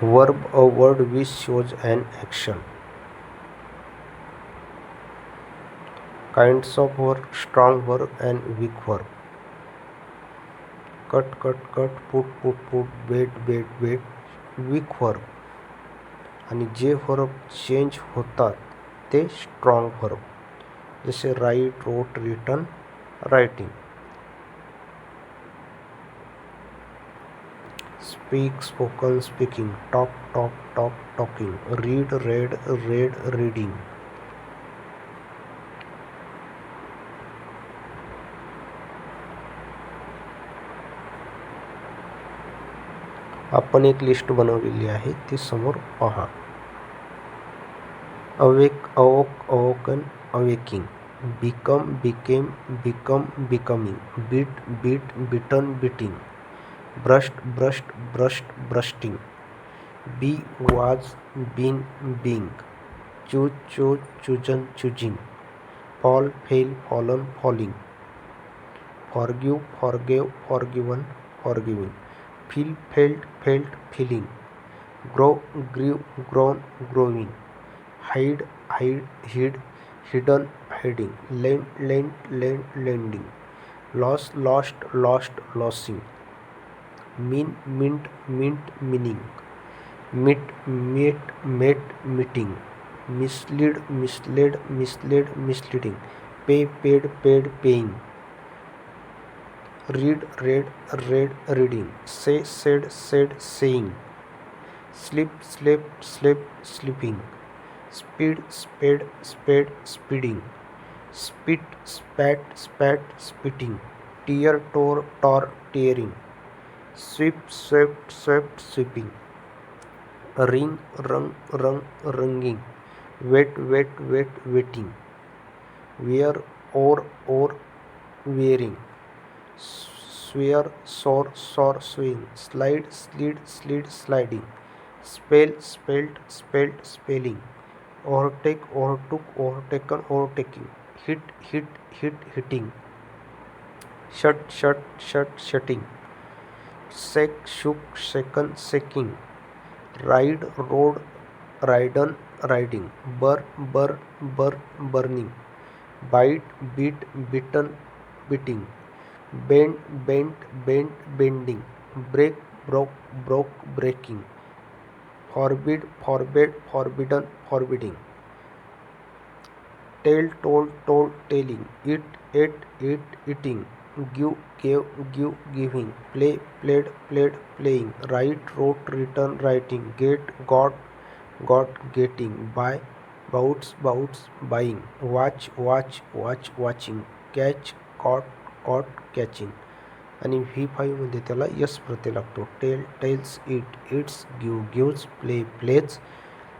Verb, a word which shows an action. Kinds of verb: strong verb and weak verb. Cut, put, bet. weak verb. आणि जे verb change होतात ते strong verb, जसे write, wrote, written, writing. Speak, spoken, speaking. Talk, talking. Read, read, reading. आपण एक list बनवलेली आहे, ती समोर पहा. Awake, awoke, awoken, awaking. Become, became, becoming. Beat, beaten, beating. Brushed, bursting. Be, was, been, being. Choose, chosen, choosing. Fall, fell, fallen, falling. Forgive, forgave, forgiven, forgiving. Feel, felt, feeling. Grow, grew, grown, growing. Hide, hid, hidden, hiding. Lend, lending. Loss, lost, losing. Mean, meant, meaning. Met, met, meeting. Mislead, misleading. Pay, paid, paying. Read, read, reading. Say, said, saying. Sleep, sleeping. Speed, sped, speeding. Spit, spat, spitting. Tear, tore, tearing. Sweep, swept, sweeping. Ring, ringing. Wait, waiting. Wear, wore, wearing. Swear, swore, swaying. Slide, slid, sliding. Spell, spelt, spelling. Overtake, overtook, overtaken, overtaking. Hitting. Shut, shutting. Shake, shook, shaken, shaking. Ride, rode, ridden, riding. Burning. Bite, beaten, beating. Bent, bending. Break, broke, breaking. Forbid, forbidden, forbidding. Tell, told, telling. Eat, eating. Give, giving. Play, played, playing. Write, wrote, written, writing. Get, got, getting. Buy, bouts, buying. Watch, watching. Catch, caught, catching. आणि V5 मध्ये त्याला यस प्रत्यय लागतो. Tells, eats, gives, plays.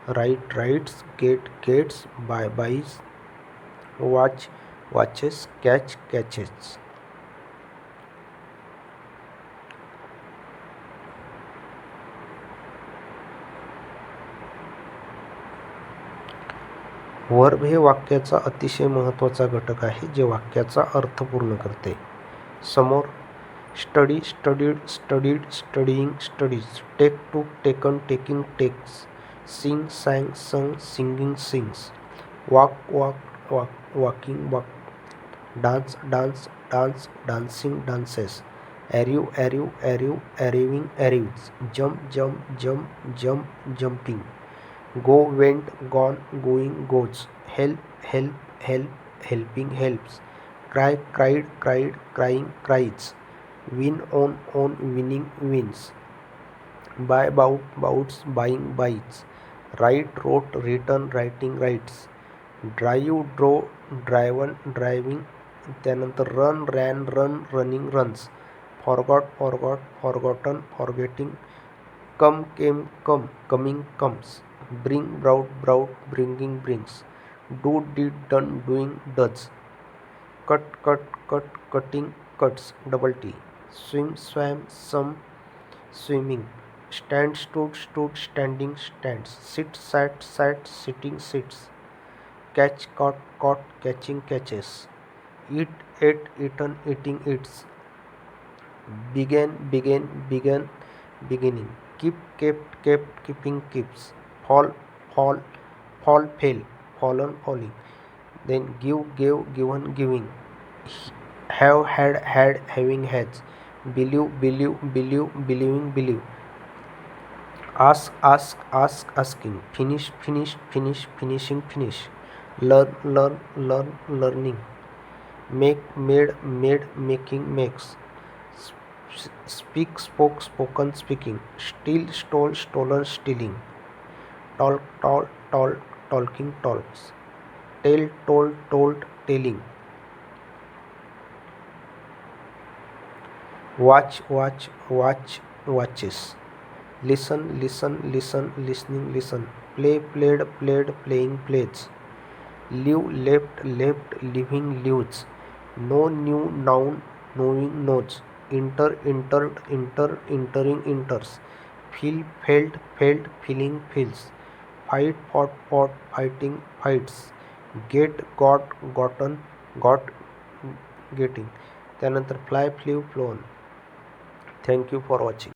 Writes, gets. Buys. Watches. Catches. Verb हे वाक्याचा अतिशय महत्त्वाचा घटक आहे, जे वाक्याचा अर्थ पूर्ण करते. समोर study, studied, studying, studies. Take, took, taken, taking, takes. Sing, sung, singing, sings. Walk, walking, walk. Dance, dancing, dances. Arrive, arriving, arrives. Jump, jumping. Go, went, gone, going, goes. Help, helping, helps. Cry, cried, crying, cries. Win, won, winning, wins. Buy, bouts, buying, buys. Write, wrote, written, writing, writes. Drive, driven, driving. त्यानंतर run, running, runs. Forgot, forgotten, forgetting. Come, came, coming, comes. Bring, brought, bringing, brings. Do, did, done, doing, does. Cut, cutting, cuts, double T. Swim, swam, swimming. Stand, stood, standing, stands. Sit, sat, sitting, sits. Catch, caught, catching, catches. Eat, ate, eaten, eating, eats. Begin, beginning. keep, kept, kept, keeping, keeps, fall, fall, fall, fell, fallen, falling. Then give, gave, given, giving, have, had, having, has, believe, believe, believe, believing, believe, ask, asking, finish, finishing, finish, learn, learning, make, made, making, makes, speak, spoken, speaking, steal, stole, stolen, stealing, talking, talks, tell, told, telling, watch, watches, listen, listening, listen, play, played, playing, plays, live, left, living, lives, know, knew, noun, knowing, knows, entering, enters, feel, felt, feeling, feels, fight, fought, fighting, fights, get, got, gotten, got, getting. त्यानंतर fly, flew, flown. Thank you for watching.